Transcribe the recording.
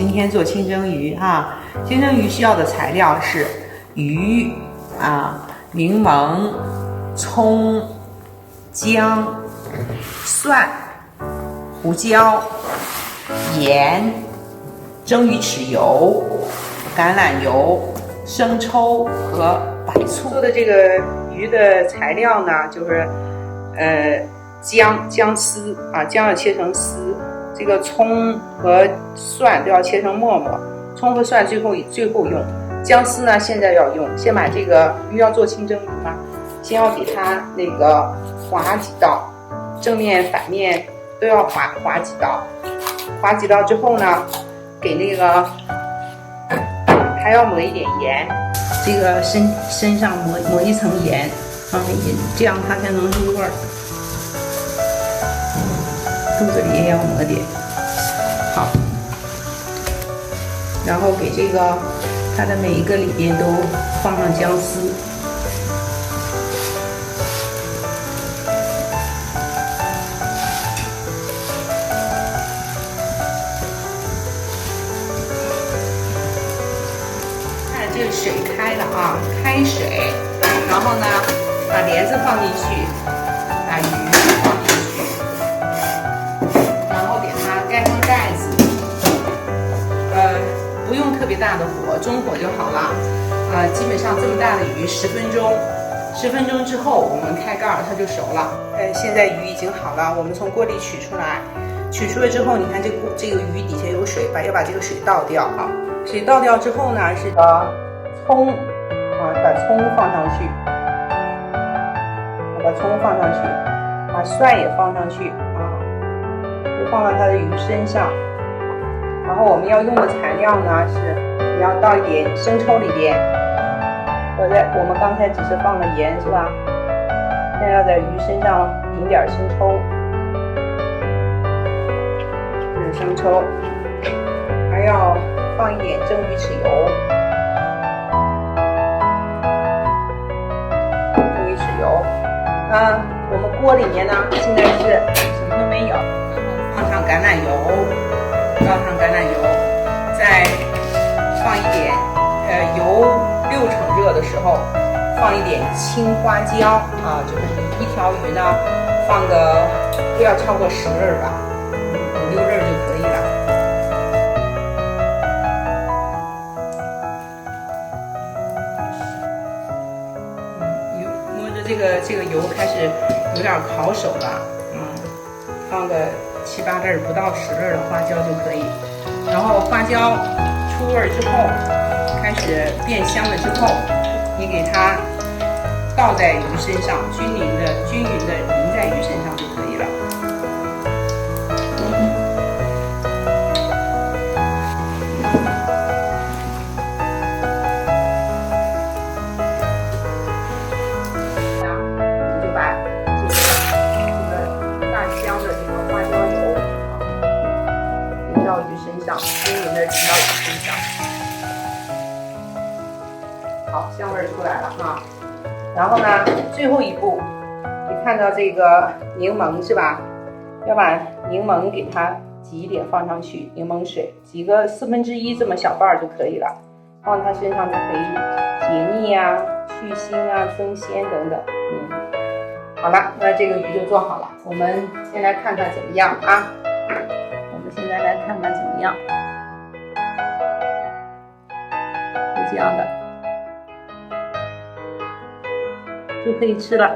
今天做清蒸鱼啊。清蒸鱼需要的材料是鱼柠檬、葱、姜、蒜、胡椒、盐、蒸鱼豉油、橄榄油、生抽和白醋。做的这个鱼的材料呢，就是姜丝啊，姜要切成丝，这个葱和蒜都要切成末末，葱和蒜最后用，姜丝呢现在要用。先把这个鱼要做清蒸鱼嘛，先要给它那个划几刀，正面反面都要划几刀，划几刀之后呢，给那个还要抹一点盐，这个身上抹一层盐，这样它才能入味儿。肚子里也要抹点，好，然后给这个它的每一个里边都放上姜丝。看这个水开了啊，开水，然后呢，把莲子放进去，把鱼放进去，然后给它盖上盖子，不用特别大的火，中火就好了。基本上这么大的鱼10分钟，10分钟之后我们开盖儿，它就熟了。现在鱼已经好了，我们从锅里取出来，取出来之后，你看这个鱼底下有水，要把这个水倒掉啊。水倒掉之后呢，是葱把葱放上去，把葱放上去，把蒜也放上去都放到它的鱼身上。然后我们要用的材料呢是，你要倒一点生抽里边，我们刚才只是放了盐是吧？现在要在鱼身上淋点生抽，这是生抽，还要放一点蒸鱼豉油，我们锅里面呢现在是什么都没有，放上橄榄油，倒上橄榄油，再放一点油60%热的时候，放一点青花椒就是一条鱼呢放个不要超过10粒吧，5、6粒就可以了。这个油开始有点烤手了，放个7、8粒不到10粒的花椒就可以。然后花椒出味之后，开始变香了之后，你给它倒在鱼身上，均匀的淋在鱼身上就可以了。鱼身上，均匀的淋到鱼身上，好，香味出来了然后呢，最后一步，你看到这个柠檬是吧？要把柠檬给它挤一点放上去，柠檬水挤个1/4这么小瓣就可以了，放它身上就可以解腻去腥增鲜等等。好了，那这个鱼就做好了，我们先来看看怎么样现在来看看怎么样，是这样的，就可以吃了。